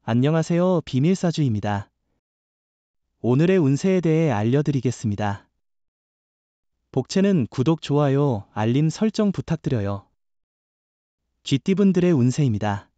안녕하세요. 비밀사주입니다. 오늘의 운세에 대해 알려드리겠습니다. 복채는 구독, 좋아요, 알림 설정 부탁드려요. 쥐띠분들의 운세입니다.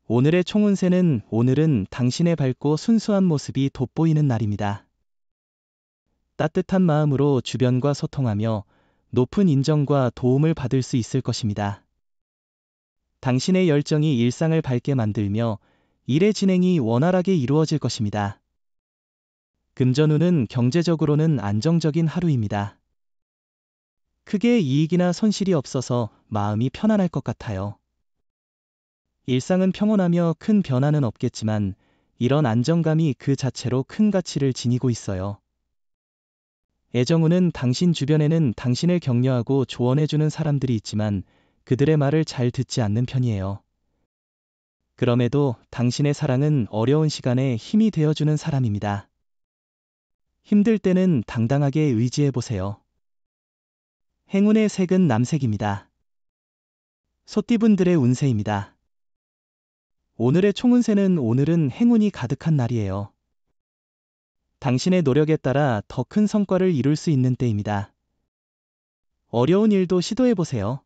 오늘의 총운세는 오늘은 당신의 밝고 순수한 모습이 돋보이는 날입니다. 따뜻한 마음으로 주변과 소통하며 높은 인정과 도움을 받을 수 있을 것입니다. 당신의 열정이 일상을 밝게 만들며 일의 진행이 원활하게 이루어질 것입니다. 금전운은 경제적으로는 안정적인 하루입니다. 크게 이익이나 손실이 없어서 마음이 편안할 것 같아요. 일상은 평온하며 큰 변화는 없겠지만 이런 안정감이 그 자체로 큰 가치를 지니고 있어요. 애정운은 당신 주변에는 당신을 격려하고 조언해주는 사람들이 있지만 그들의 말을 잘 듣지 않는 편이에요. 그럼에도 당신의 사랑은 어려운 시간에 힘이 되어주는 사람입니다. 힘들 때는 당당하게 의지해보세요. 행운의 색은 남색입니다. 소띠분들의 운세입니다. 오늘의 총운세는 오늘은 행운이 가득한 날이에요. 당신의 노력에 따라 더 큰 성과를 이룰 수 있는 때입니다. 어려운 일도 시도해보세요.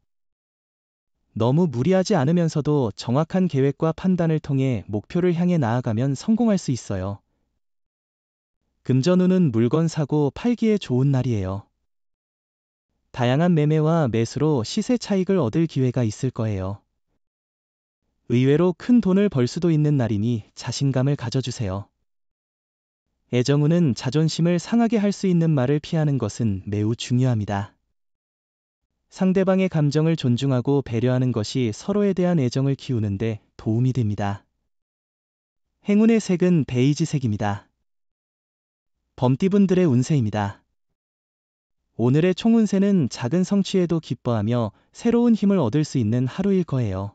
너무 무리하지 않으면서도 정확한 계획과 판단을 통해 목표를 향해 나아가면 성공할 수 있어요. 금전운은 물건 사고 팔기에 좋은 날이에요. 다양한 매매와 매수로 시세 차익을 얻을 기회가 있을 거예요. 의외로 큰 돈을 벌 수도 있는 날이니 자신감을 가져주세요. 애정운은 자존심을 상하게 할 수 있는 말을 피하는 것은 매우 중요합니다. 상대방의 감정을 존중하고 배려하는 것이 서로에 대한 애정을 키우는데 도움이 됩니다. 행운의 색은 베이지색입니다. 범띠분들의 운세입니다. 오늘의 총운세는 작은 성취에도 기뻐하며 새로운 힘을 얻을 수 있는 하루일 거예요.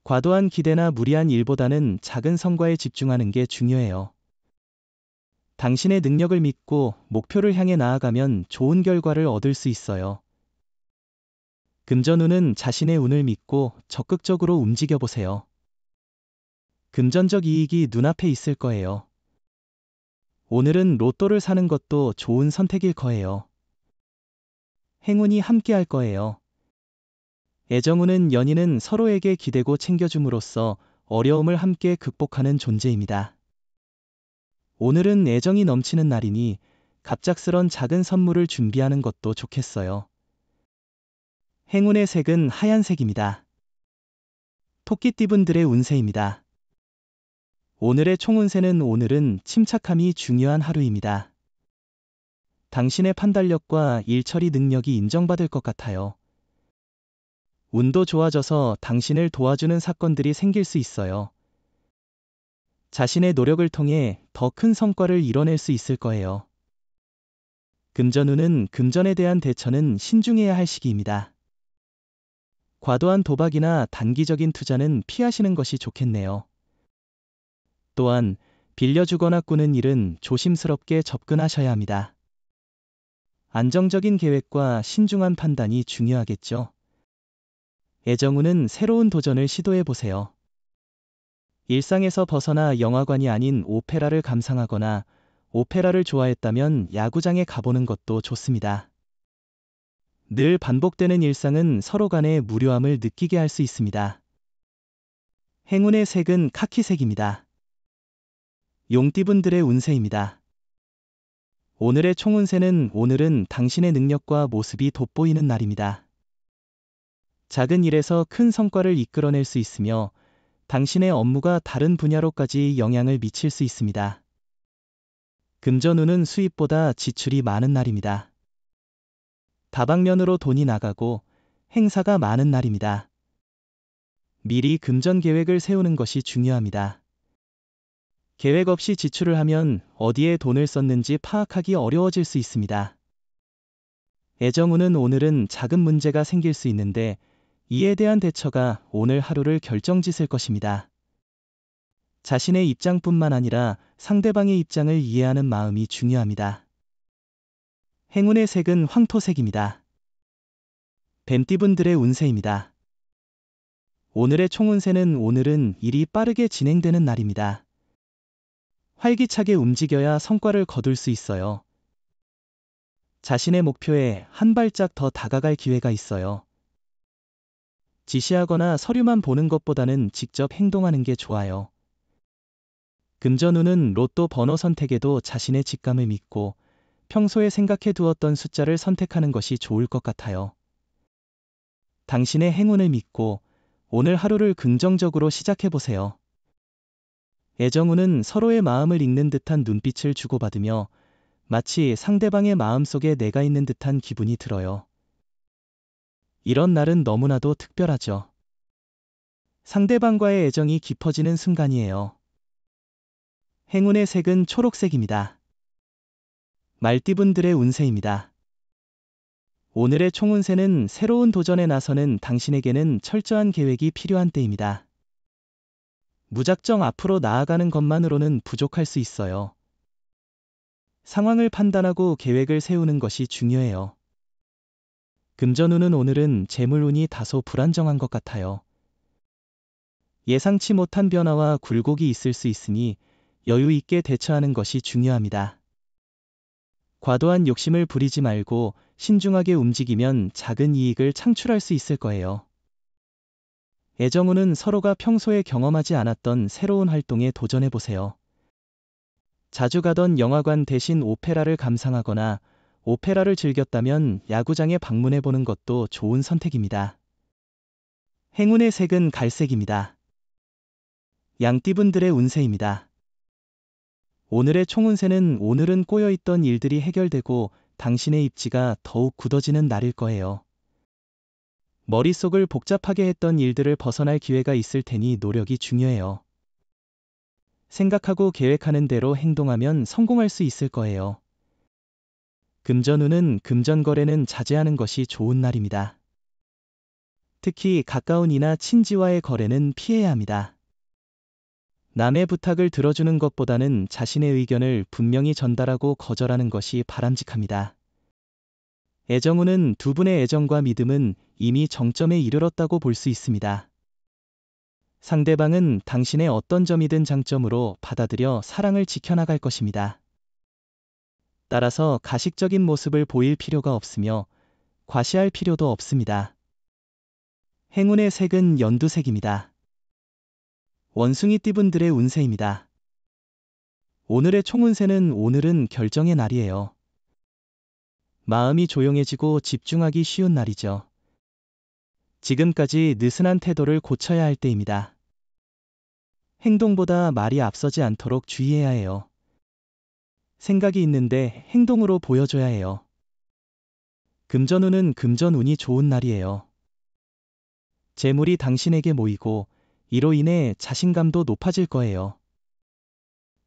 과도한 기대나 무리한 일보다는 작은 성과에 집중하는 게 중요해요. 당신의 능력을 믿고 목표를 향해 나아가면 좋은 결과를 얻을 수 있어요. 금전운은 자신의 운을 믿고 적극적으로 움직여보세요. 금전적 이익이 눈앞에 있을 거예요. 오늘은 로또를 사는 것도 좋은 선택일 거예요. 행운이 함께할 거예요. 애정운은 연인은 서로에게 기대고 챙겨줌으로써 어려움을 함께 극복하는 존재입니다. 오늘은 애정이 넘치는 날이니 갑작스런 작은 선물을 준비하는 것도 좋겠어요. 행운의 색은 하얀색입니다. 토끼띠분들의 운세입니다. 오늘의 총운세는 오늘은 침착함이 중요한 하루입니다. 당신의 판단력과 일처리 능력이 인정받을 것 같아요. 운도 좋아져서 당신을 도와주는 사건들이 생길 수 있어요. 자신의 노력을 통해 더 큰 성과를 이뤄낼 수 있을 거예요. 금전운은 금전에 대한 대처는 신중해야 할 시기입니다. 과도한 도박이나 단기적인 투자는 피하시는 것이 좋겠네요. 또한 빌려주거나 꾸는 일은 조심스럽게 접근하셔야 합니다. 안정적인 계획과 신중한 판단이 중요하겠죠. 애정운은 새로운 도전을 시도해보세요. 일상에서 벗어나 영화관이 아닌 오페라를 감상하거나 오페라를 좋아했다면 야구장에 가보는 것도 좋습니다. 늘 반복되는 일상은 서로 간의 무료함을 느끼게 할 수 있습니다. 행운의 색은 카키색입니다. 용띠분들의 운세입니다. 오늘의 총운세는 오늘은 당신의 능력과 모습이 돋보이는 날입니다. 작은 일에서 큰 성과를 이끌어낼 수 있으며 당신의 업무가 다른 분야로까지 영향을 미칠 수 있습니다. 금전운은 수입보다 지출이 많은 날입니다. 다방면으로 돈이 나가고 행사가 많은 날입니다. 미리 금전 계획을 세우는 것이 중요합니다. 계획 없이 지출을 하면 어디에 돈을 썼는지 파악하기 어려워질 수 있습니다. 애정운은 오늘은 작은 문제가 생길 수 있는데 이에 대한 대처가 오늘 하루를 결정짓을 것입니다. 자신의 입장뿐만 아니라 상대방의 입장을 이해하는 마음이 중요합니다. 행운의 색은 황토색입니다. 뱀띠분들의 운세입니다. 오늘의 총운세는 오늘은 일이 빠르게 진행되는 날입니다. 활기차게 움직여야 성과를 거둘 수 있어요. 자신의 목표에 한 발짝 더 다가갈 기회가 있어요. 지시하거나 서류만 보는 것보다는 직접 행동하는 게 좋아요. 금전운은 로또 번호 선택에도 자신의 직감을 믿고 평소에 생각해 두었던 숫자를 선택하는 것이 좋을 것 같아요. 당신의 행운을 믿고 오늘 하루를 긍정적으로 시작해 보세요. 애정운은 서로의 마음을 읽는 듯한 눈빛을 주고받으며 마치 상대방의 마음속에 내가 있는 듯한 기분이 들어요. 이런 날은 너무나도 특별하죠. 상대방과의 애정이 깊어지는 순간이에요. 행운의 색은 초록색입니다. 말띠분들의 운세입니다. 오늘의 총운세는 새로운 도전에 나서는 당신에게는 철저한 계획이 필요한 때입니다. 무작정 앞으로 나아가는 것만으로는 부족할 수 있어요. 상황을 판단하고 계획을 세우는 것이 중요해요. 금전운은 오늘은 재물운이 다소 불안정한 것 같아요. 예상치 못한 변화와 굴곡이 있을 수 있으니 여유 있게 대처하는 것이 중요합니다. 과도한 욕심을 부리지 말고 신중하게 움직이면 작은 이익을 창출할 수 있을 거예요. 애정운은 서로가 평소에 경험하지 않았던 새로운 활동에 도전해보세요. 자주 가던 영화관 대신 오페라를 감상하거나 오페라를 즐겼다면 야구장에 방문해보는 것도 좋은 선택입니다. 행운의 색은 갈색입니다. 양띠분들의 운세입니다. 오늘의 총운세는 오늘은 꼬여있던 일들이 해결되고 당신의 입지가 더욱 굳어지는 날일 거예요. 머릿속을 복잡하게 했던 일들을 벗어날 기회가 있을 테니 노력이 중요해요. 생각하고 계획하는 대로 행동하면 성공할 수 있을 거예요. 금전운은 금전거래는 자제하는 것이 좋은 날입니다. 특히 가까운 이나 친지와의 거래는 피해야 합니다. 남의 부탁을 들어주는 것보다는 자신의 의견을 분명히 전달하고 거절하는 것이 바람직합니다. 애정운은 두 분의 애정과 믿음은 이미 정점에 이르렀다고 볼 수 있습니다. 상대방은 당신의 어떤 점이든 장점으로 받아들여 사랑을 지켜나갈 것입니다. 따라서 가식적인 모습을 보일 필요가 없으며 과시할 필요도 없습니다. 행운의 색은 연두색입니다. 원숭이띠분들의 운세입니다. 오늘의 총운세는 오늘은 결정의 날이에요. 마음이 조용해지고 집중하기 쉬운 날이죠. 지금까지 느슨한 태도를 고쳐야 할 때입니다. 행동보다 말이 앞서지 않도록 주의해야 해요. 생각이 있는데 행동으로 보여줘야 해요. 금전운은 금전운이 좋은 날이에요. 재물이 당신에게 모이고 이로 인해 자신감도 높아질 거예요.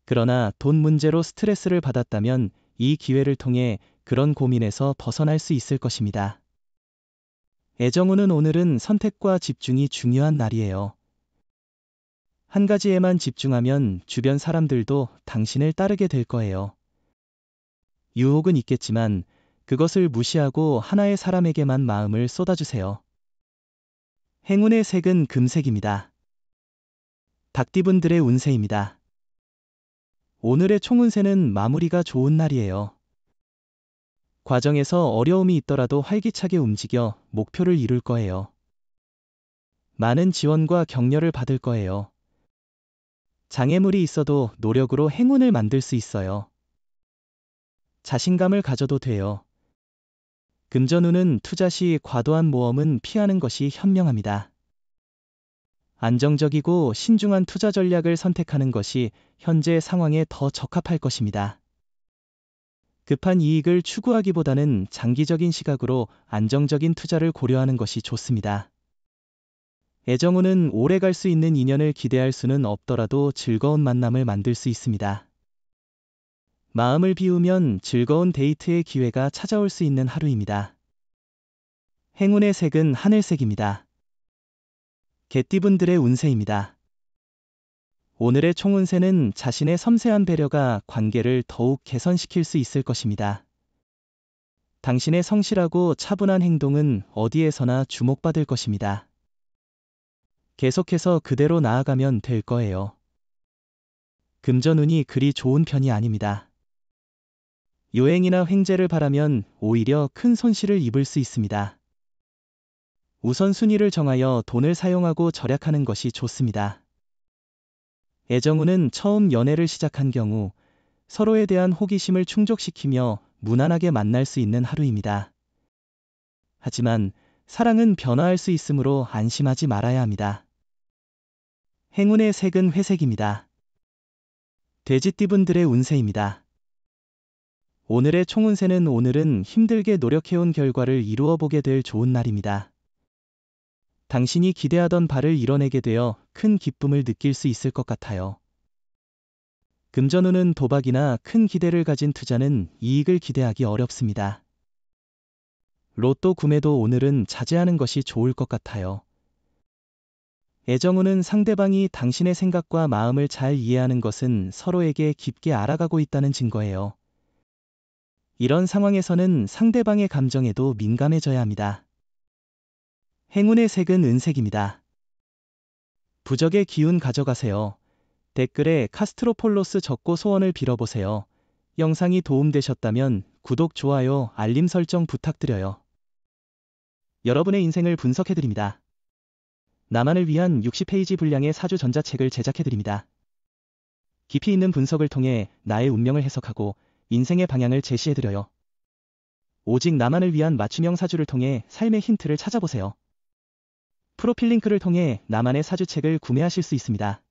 그러나 돈 문제로 스트레스를 받았다면 이 기회를 통해 그런 고민에서 벗어날 수 있을 것입니다. 애정운은 오늘은 선택과 집중이 중요한 날이에요. 한 가지에만 집중하면 주변 사람들도 당신을 따르게 될 거예요. 유혹은 있겠지만 그것을 무시하고 하나의 사람에게만 마음을 쏟아주세요. 행운의 색은 금색입니다. 닭띠분들의 운세입니다. 오늘의 총운세는 마무리가 좋은 날이에요. 과정에서 어려움이 있더라도 활기차게 움직여 목표를 이룰 거예요. 많은 지원과 격려를 받을 거예요. 장애물이 있어도 노력으로 행운을 만들 수 있어요. 자신감을 가져도 돼요. 금전운은 투자 시 과도한 모험은 피하는 것이 현명합니다. 안정적이고 신중한 투자 전략을 선택하는 것이 현재 상황에 더 적합할 것입니다. 급한 이익을 추구하기보다는 장기적인 시각으로 안정적인 투자를 고려하는 것이 좋습니다. 애정운은 오래 갈 수 있는 인연을 기대할 수는 없더라도 즐거운 만남을 만들 수 있습니다. 마음을 비우면 즐거운 데이트의 기회가 찾아올 수 있는 하루입니다. 행운의 색은 하늘색입니다. 개띠분들의 운세입니다. 오늘의 총운세는 자신의 섬세한 배려가 관계를 더욱 개선시킬 수 있을 것입니다. 당신의 성실하고 차분한 행동은 어디에서나 주목받을 것입니다. 계속해서 그대로 나아가면 될 거예요. 금전운이 그리 좋은 편이 아닙니다. 요행이나 횡재를 바라면 오히려 큰 손실을 입을 수 있습니다. 우선순위를 정하여 돈을 사용하고 절약하는 것이 좋습니다. 애정운은 처음 연애를 시작한 경우 서로에 대한 호기심을 충족시키며 무난하게 만날 수 있는 하루입니다. 하지만 사랑은 변화할 수 있으므로 안심하지 말아야 합니다. 행운의 색은 회색입니다. 돼지띠분들의 운세입니다. 오늘의 총운세는 오늘은 힘들게 노력해온 결과를 이루어 보게 될 좋은 날입니다. 당신이 기대하던 바를 이뤄내게 되어 큰 기쁨을 느낄 수 있을 것 같아요. 금전운은 도박이나 큰 기대를 가진 투자는 이익을 기대하기 어렵습니다. 로또 구매도 오늘은 자제하는 것이 좋을 것 같아요. 애정운은 상대방이 당신의 생각과 마음을 잘 이해하는 것은 서로에게 깊게 알아가고 있다는 증거예요. 이런 상황에서는 상대방의 감정에도 민감해져야 합니다. 행운의 색은 은색입니다. 부적의 기운 가져가세요. 댓글에 카스트로폴로스 적고 소원을 빌어보세요. 영상이 도움되셨다면 구독, 좋아요, 알림 설정 부탁드려요. 여러분의 인생을 분석해드립니다. 나만을 위한 60페이지 분량의 사주 전자책을 제작해드립니다. 깊이 있는 분석을 통해 나의 운명을 해석하고 인생의 방향을 제시해드려요. 오직 나만을 위한 맞춤형 사주를 통해 삶의 힌트를 찾아보세요. 프로필 링크를 통해 나만의 사주책을 구매하실 수 있습니다.